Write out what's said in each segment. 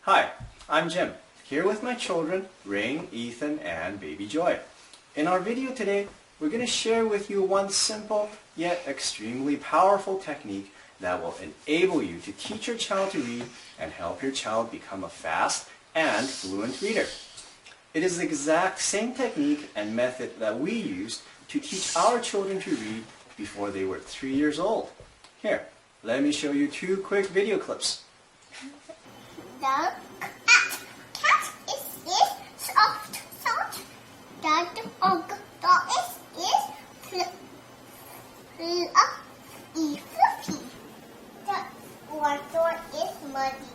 Hi, I'm Jim, here with my children, Rain, Ethan, and baby Joy. In our video today, we're going to share with you one simple yet extremely powerful technique that will enable you to teach your child to read and help your child become a fast and fluent reader. It is the exact same technique and method that we used to teach our children to read before they were 3 years old. Here, let me show you 2 quick video clips. The cat is soft. The dog is fluffy. The water is muddy.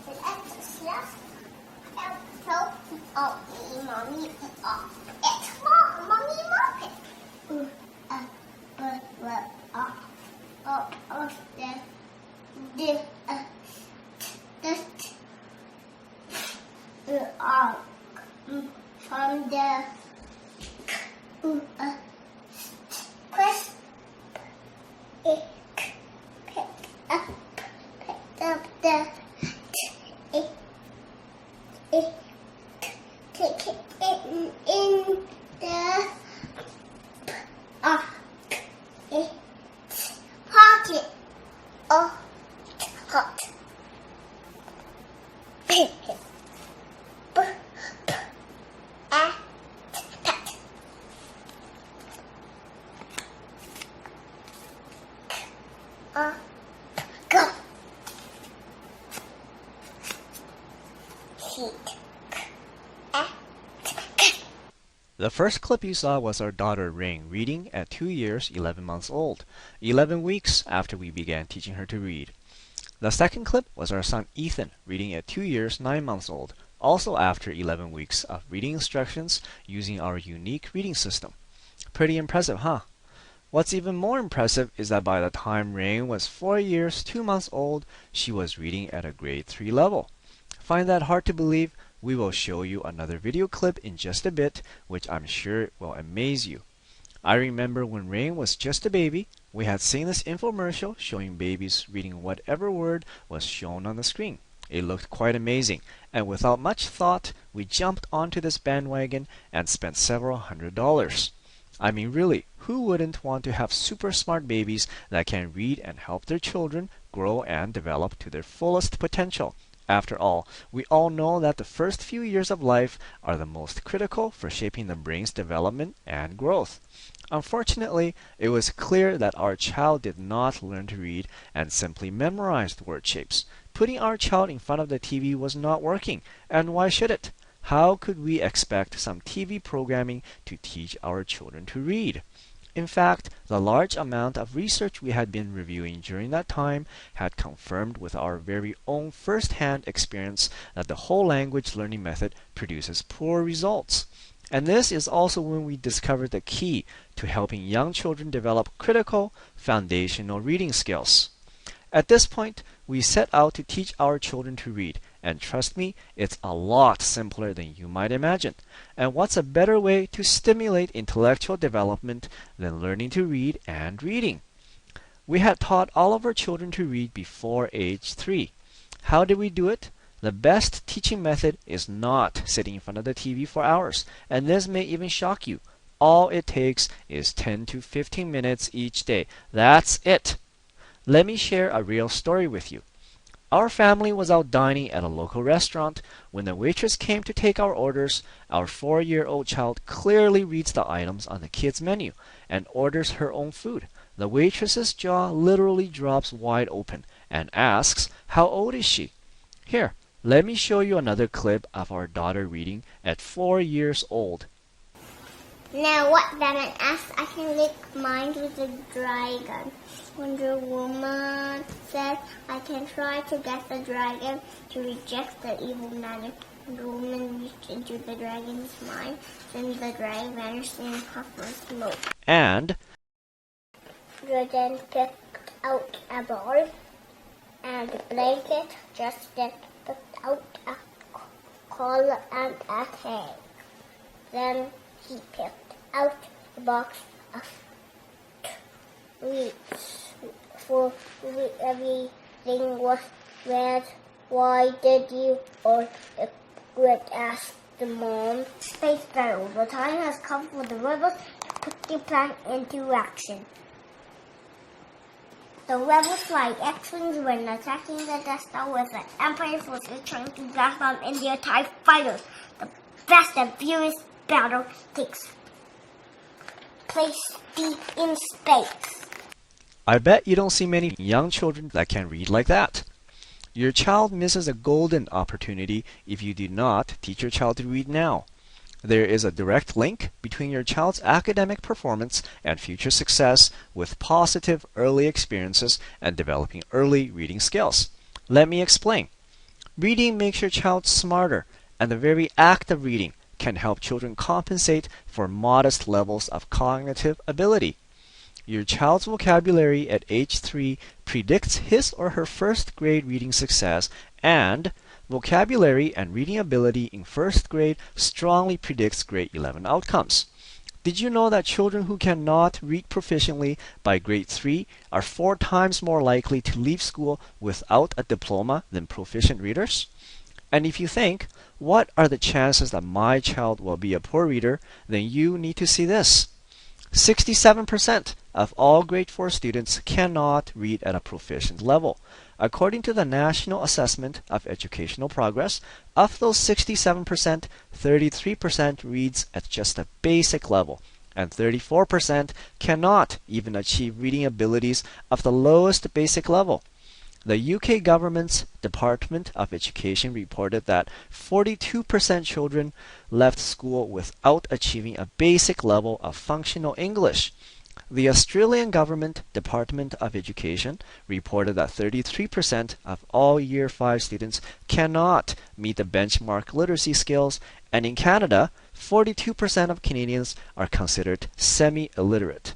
Let's just help mommy off. It's mommy mop from the crisp, pick up the take it in the pocket. Oh, hot. Go. The first clip you saw was our daughter Rain reading at 2 years, 11 months old, 11 weeks after we began teaching her to read. The second clip was our son Ethan reading at 2 years, 9 months old, also after 11 weeks of reading instructions using our unique reading system. Pretty impressive, huh? What's even more impressive is that by the time Rain was 4 years, 2 months old, she was reading at a grade 3 level. Find that hard to believe? We will show you another video clip in just a bit, which I'm sure will amaze you. I remember when Rain was just a baby, we had seen this infomercial showing babies reading whatever word was shown on the screen. It looked quite amazing, and without much thought, we jumped onto this bandwagon and spent several $100s. I mean, really, who wouldn't want to have super smart babies that can read and help their children grow and develop to their fullest potential? After all, we all know that the first few years of life are the most critical for shaping the brain's development and growth. Unfortunately, it was clear that our child did not learn to read and simply memorized word shapes. Putting our child in front of the TV was not working, and why should it? How could we expect some TV programming to teach our children to read? In fact, the large amount of research we had been reviewing during that time had confirmed with our very own first-hand experience that the whole language learning method produces poor results. And this is also when we discovered the key to helping young children develop critical, foundational reading skills. At this point, we set out to teach our children to read, and trust me, it's a lot simpler than you might imagine. And what's a better way to stimulate intellectual development than learning to read and reading? We had taught all of our children to read before age 3. How did we do it? The best teaching method is not sitting in front of the TV for hours, and this may even shock you. All it takes is 10 to 15 minutes each day. That's it. Let me share a real story with you. Our family was out dining at a local restaurant. When the waitress came to take our orders, our 4-year-old child clearly reads the items on the kids' menu and orders her own food. The waitress's jaw literally drops wide open and asks, "How old is she?" Here, let me show you another clip of our daughter reading at 4 years old. Now what Batman asked, I can lick mine with a dragon. Wonder Woman said, I can try to get the dragon to reject the evil magic. Wonder Woman reached into the dragon's mind, then the dragon vanished in a puff of smoke. And Dragon picked out a ball and a blanket, just then picked out a collar and a tag. Then he picked out a box of sweets, for everything was red, Why did you or Greg asked the mom. Space Battle. The time has come for the rebels to put their plan into action. The rebels fly X-Wings when attacking the Death Star with the Empire forces trying to blast them in their TIE fighters. The fast and furious battle takes place deep in space. I bet you don't see many young children that can read like that. Your child misses a golden opportunity if you do not teach your child to read now. There is a direct link between your child's academic performance and future success with positive early experiences and developing early reading skills. Let me explain. Reading makes your child smarter, and the very act of reading can help children compensate for modest levels of cognitive ability. Your child's vocabulary at age 3 predicts his or her first grade reading success, and vocabulary and reading ability in first grade strongly predicts grade 11 outcomes. Did you know that children who cannot read proficiently by grade 3 are 4 times more likely to leave school without a diploma than proficient readers? And if you think, what are the chances that my child will be a poor reader, then you need to see this. 67% of all grade 4 students cannot read at a proficient level. According to the National Assessment of Educational Progress, of those 67%, 33% reads at just a basic level, and 34% cannot even achieve reading abilities of the lowest basic level. The UK government's Department of Education reported that 42% children left school without achieving a basic level of functional English. The Australian Government Department of Education reported that 33% of all Year 5 students cannot meet the benchmark literacy skills, and in Canada, 42% of Canadians are considered semi-illiterate.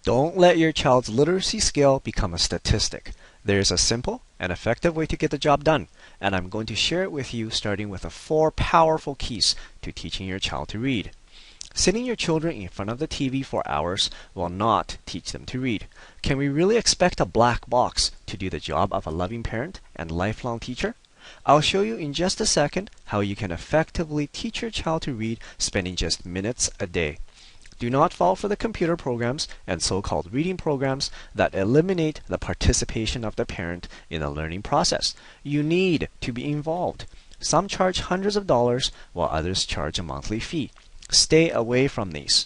Don't let your child's literacy skill become a statistic. There is a simple and effective way to get the job done, and I'm going to share it with you starting with the 4 powerful keys to teaching your child to read. Sitting your children in front of the TV for hours will not teach them to read. Can we really expect a black box to do the job of a loving parent and lifelong teacher? I'll show you in just a second how you can effectively teach your child to read spending just minutes a day. Do not fall for the computer programs and so-called reading programs that eliminate the participation of the parent in the learning process. You need to be involved. Some charge hundreds of dollars while others charge a monthly fee. Stay away from these.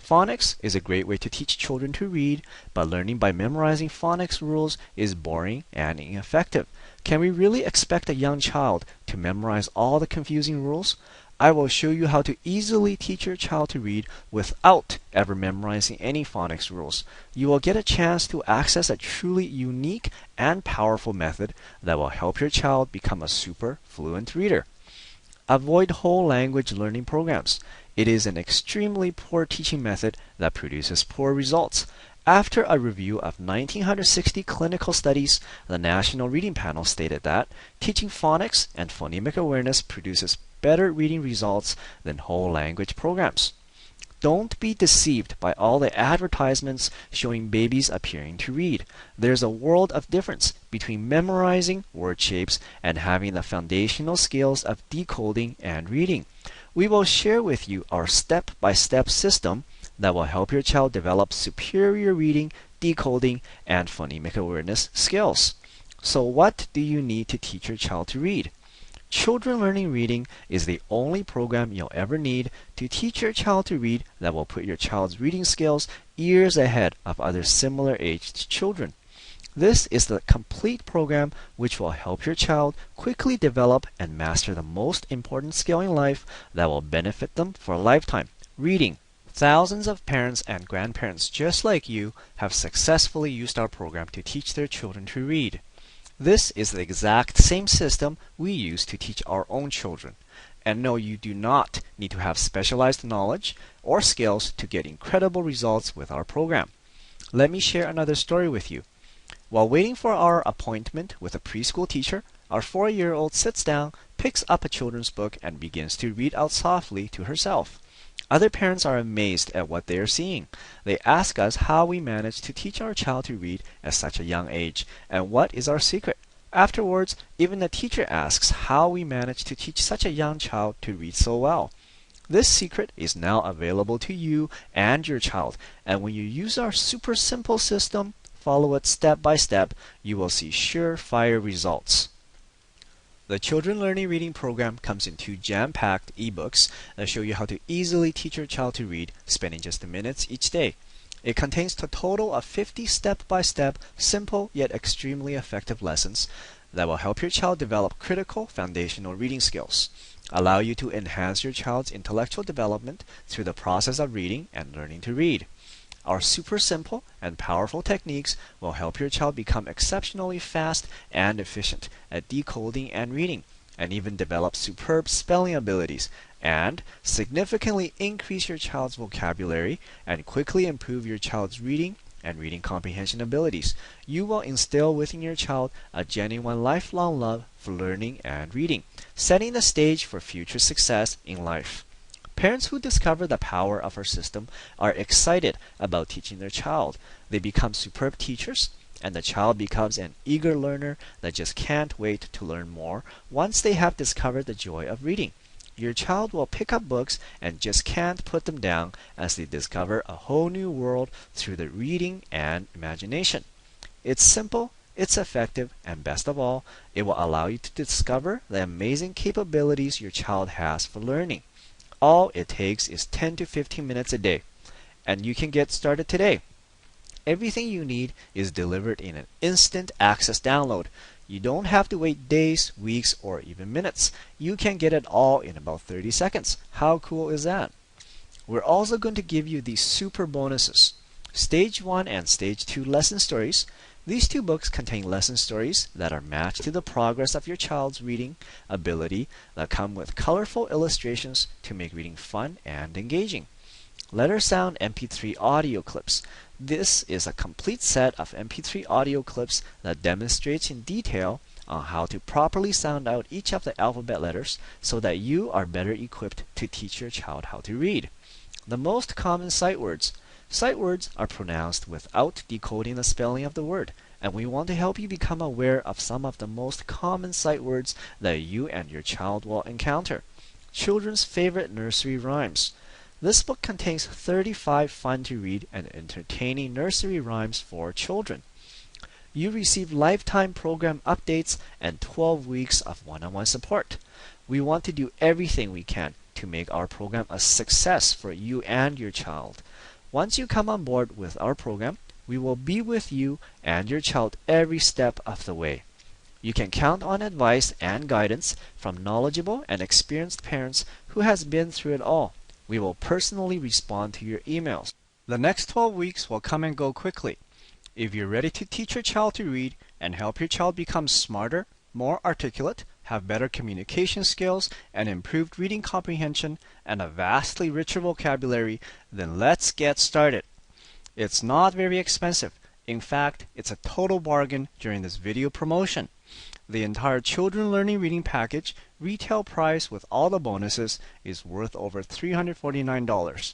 Phonics is a great way to teach children to read, but learning by memorizing phonics rules is boring and ineffective. Can we really expect a young child to memorize all the confusing rules? I will show you how to easily teach your child to read without ever memorizing any phonics rules. You will get a chance to access a truly unique and powerful method that will help your child become a super fluent reader. Avoid whole language learning programs. It is an extremely poor teaching method that produces poor results. After a review of 1960 clinical studies, the National Reading Panel stated that teaching phonics and phonemic awareness produces better reading results than whole language programs. Don't be deceived by all the advertisements showing babies appearing to read. There's a world of difference between memorizing word shapes and having the foundational skills of decoding and reading. We will share with you our step-by-step system that will help your child develop superior reading, decoding, and phonemic awareness skills. So what do you need to teach your child to read? Children Learning Reading is the only program you'll ever need to teach your child to read that will put your child's reading skills years ahead of other similar aged children. This is the complete program which will help your child quickly develop and master the most important skill in life that will benefit them for a lifetime: reading. Thousands of parents and grandparents just like you have successfully used our program to teach their children to read. This is the exact same system we use to teach our own children. And no, you do not need to have specialized knowledge or skills to get incredible results with our program. Let me share another story with you. While waiting for our appointment with a preschool teacher, our 4-year-old sits down, picks up a children's book, and begins to read out softly to herself. Other parents are amazed at what they are seeing. They ask us how we manage to teach our child to read at such a young age, and what is our secret. Afterwards, even the teacher asks how we managed to teach such a young child to read so well. This secret is now available to you and your child, and when you use our super simple system, follow it step by step, you will see surefire results. The Children Learning Reading program comes in 2 jam-packed ebooks that show you how to easily teach your child to read, spending just minutes each day. It contains a total of 50 step-by-step, simple yet extremely effective lessons that will help your child develop critical foundational reading skills, allow you to enhance your child's intellectual development through the process of reading and learning to read. Our super simple and powerful techniques will help your child become exceptionally fast and efficient at decoding and reading, and even develop superb spelling abilities, and significantly increase your child's vocabulary and quickly improve your child's reading and reading comprehension abilities. You will instill within your child a genuine lifelong love for learning and reading, setting the stage for future success in life. Parents who discover the power of our system are excited about teaching their child. They become superb teachers, and the child becomes an eager learner that just can't wait to learn more once they have discovered the joy of reading. Your child will pick up books and just can't put them down as they discover a whole new world through the reading and imagination. It's simple, it's effective, and best of all, it will allow you to discover the amazing capabilities your child has for learning. All it takes is 10 to 15 minutes a day, and you can get started today. Everything you need is delivered in an instant access download. You don't have to wait days, weeks, or even minutes. You can get it all in about 30 seconds. How cool is that? We're also going to give you these super bonuses. Stage 1 and Stage 2 lesson stories. These 2 books contain lesson stories that are matched to the progress of your child's reading ability that come with colorful illustrations to make reading fun and engaging. Letter Sound MP3 audio clips. This is a complete set of MP3 audio clips that demonstrates in detail on how to properly sound out each of the alphabet letters so that you are better equipped to teach your child how to read. The most common sight words. Sight words are pronounced without decoding the spelling of the word, and we want to help you become aware of some of the most common sight words that you and your child will encounter. Children's favorite nursery rhymes. This book contains 35 fun-to-read and entertaining nursery rhymes for children. You receive lifetime program updates and 12 weeks of one-on-one support. We want to do everything we can to make our program a success for you and your child. Once you come on board with our program, we will be with you and your child every step of the way. You can count on advice and guidance from knowledgeable and experienced parents who has been through it all. We will personally respond to your emails. The next 12 weeks will come and go quickly. If you're ready to teach your child to read and help your child become smarter, more articulate, have better communication skills, and improved reading comprehension, and a vastly richer vocabulary, then let's get started. It's not very expensive. In fact, it's a total bargain during this video promotion. The entire Children Learning Reading package, retail price with all the bonuses, is worth over $349.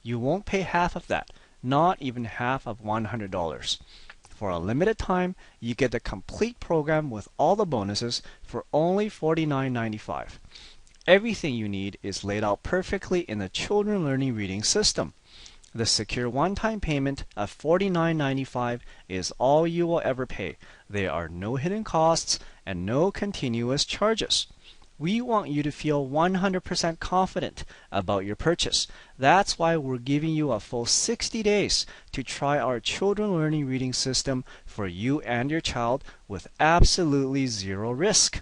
You won't pay half of that, not even half of $100. For a limited time, you get the complete program with all the bonuses for only $49.95. Everything you need is laid out perfectly in the Children Learning Reading system. The secure one-time payment of $49.95 is all you will ever pay. There are no hidden costs and no continuous charges. We want you to feel 100% confident about your purchase. That's why we're giving you a full 60 days to try our Children Learning Reading system for you and your child with absolutely zero risk.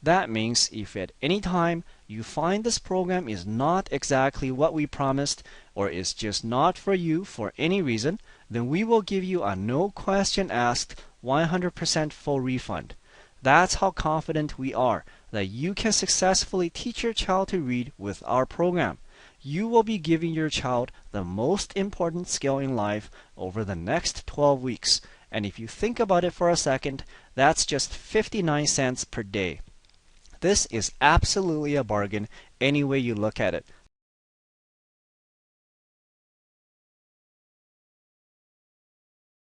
That means if at any time you find this program is not exactly what we promised or is just not for you for any reason, then we will give you a no question asked 100% full refund. That's how confident we are that you can successfully teach your child to read with our program. You will be giving your child the most important skill in life over the next 12 weeks. And if you think about it for a second, that's just 59 cents per day. This is absolutely a bargain any way you look at it.